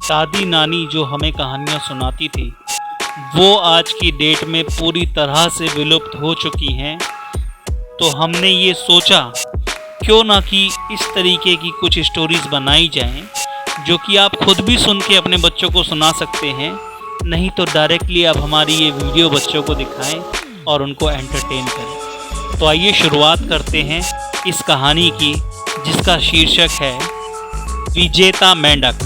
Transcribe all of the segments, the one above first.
दादी नानी जो हमें कहानियाँ सुनाती थी वो आज की डेट में पूरी तरह से विलुप्त हो चुकी हैं। तो हमने ये सोचा क्यों ना कि इस तरीके की कुछ स्टोरीज़ बनाई जाएं जो कि आप खुद भी सुन के अपने बच्चों को सुना सकते हैं, नहीं तो डायरेक्टली आप हमारी ये वीडियो बच्चों को दिखाएं और उनको एंटरटेन करें। तो आइए शुरुआत करते हैं इस कहानी की जिसका शीर्षक है विजेता मेंढक।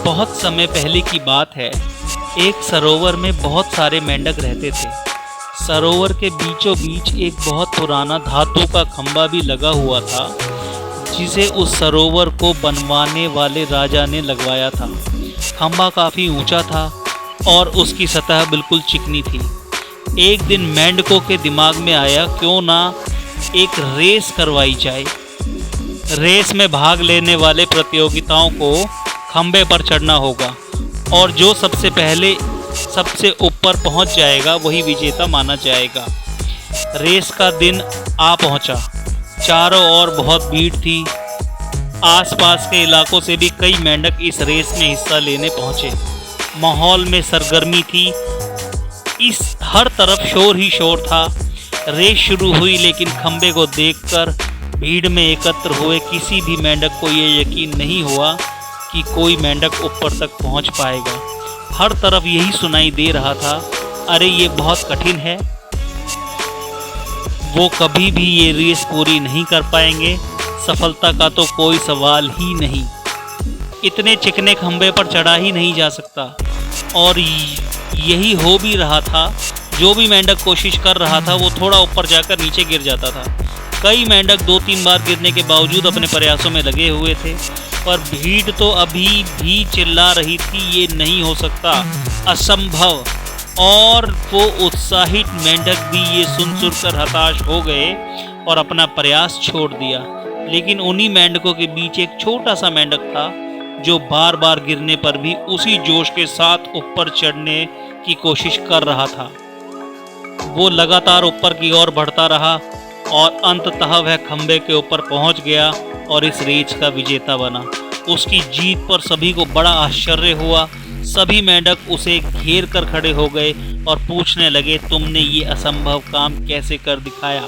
बहुत समय पहले की बात है, एक सरोवर में बहुत सारे मेंढक रहते थे। सरोवर के बीचों बीच एक बहुत पुराना धातु का खंभा भी लगा हुआ था जिसे उस सरोवर को बनवाने वाले राजा ने लगवाया था। खंभा काफ़ी ऊंचा था और उसकी सतह बिल्कुल चिकनी थी। एक दिन मेंढकों के दिमाग में आया क्यों ना एक रेस करवाई जाए। रेस में भाग लेने वाले प्रतियोगिताओं को खंभे पर चढ़ना होगा और जो सबसे पहले सबसे ऊपर पहुंच जाएगा वही विजेता माना जाएगा। रेस का दिन आ पहुंचा। चारों ओर बहुत भीड़ थी। आसपास के इलाकों से भी कई मेंढक इस रेस में हिस्सा लेने पहुंचे। माहौल में सरगर्मी थी। इस हर तरफ शोर ही शोर था। रेस शुरू हुई लेकिन खंभे को देखकर भीड़ में एकत्र हुए किसी भी मेंढक को ये यकीन नहीं हुआ कि कोई मेंढक ऊपर तक पहुंच पाएगा। हर तरफ यही सुनाई दे रहा था, अरे ये बहुत कठिन है, वो कभी भी ये रेस पूरी नहीं कर पाएंगे, सफलता का तो कोई सवाल ही नहीं, इतने चिकने खंभे पर चढ़ा ही नहीं जा सकता। और यही हो भी रहा था। जो भी मेंढक कोशिश कर रहा था वो थोड़ा ऊपर जाकर नीचे गिर जाता था। कई मेंढक 2-3 बार गिरने के बावजूद अपने प्रयासों में लगे हुए थे, पर भीड़ तो अभी भी चिल्ला रही थी, ये नहीं हो सकता, असंभव। और वो उत्साहित मेंढक भी ये सुन कर हताश हो गए और अपना प्रयास छोड़ दिया। लेकिन उन्हीं मेंढकों के बीच एक छोटा सा मेंढक था जो बार बार गिरने पर भी उसी जोश के साथ ऊपर चढ़ने की कोशिश कर रहा था। वो लगातार ऊपर की ओर बढ़ता रहा और अंततः वह खंभे के ऊपर पहुंच गया और इस रेस का विजेता बना। उसकी जीत पर सभी को बड़ा आश्चर्य हुआ। सभी मेंढक उसे घेर कर खड़े हो गए और पूछने लगे, तुमने ये असंभव काम कैसे कर दिखाया?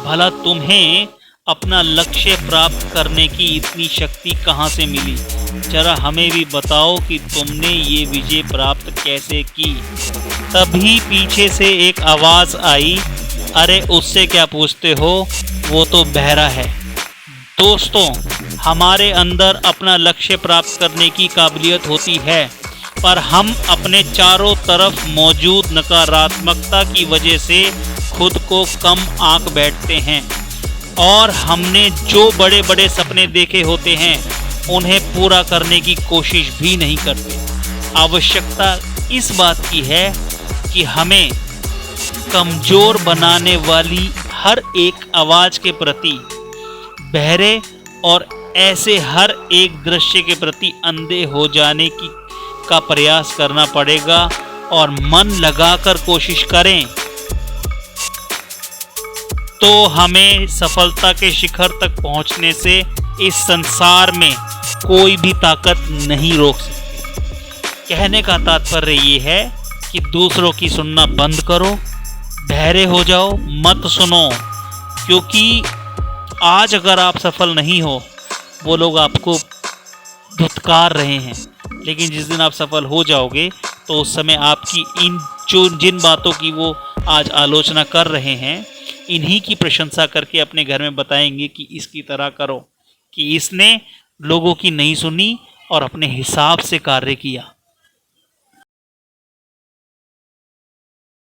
भला तुम्हें अपना लक्ष्य प्राप्त करने की इतनी शक्ति कहाँ से मिली? जरा हमें भी बताओ कि तुमने ये विजय प्राप्त कैसे की। तभी पीछे से एक आवाज़ आई, अरे उससे क्या पूछते हो, वो तो बहरा है। दोस्तों, हमारे अंदर अपना लक्ष्य प्राप्त करने की काबिलियत होती है, पर हम अपने चारों तरफ मौजूद नकारात्मकता की वजह से खुद को कम आंक बैठते हैं और हमने जो बड़े बड़े सपने देखे होते हैं उन्हें पूरा करने की कोशिश भी नहीं करते। आवश्यकता इस बात की है कि हमें कमज़ोर बनाने वाली हर एक आवाज़ के प्रति बहरे और ऐसे हर एक दृश्य के प्रति अंधे हो जाने का प्रयास करना पड़ेगा और मन लगाकर कोशिश करें तो हमें सफलता के शिखर तक पहुंचने से इस संसार में कोई भी ताकत नहीं रोक सकती। कहने का तात्पर्य ये है कि दूसरों की सुनना बंद करो, बहरे हो जाओ, मत सुनो, क्योंकि आज अगर आप सफल नहीं हो वो लोग आपको धुतकार रहे हैं, लेकिन जिस दिन आप सफल हो जाओगे तो उस समय आपकी जिन बातों की वो आज आलोचना कर रहे हैं इन्हीं की प्रशंसा करके अपने घर में बताएंगे कि इसकी तरह करो, कि इसने लोगों की नहीं सुनी और अपने हिसाब से कार्य किया।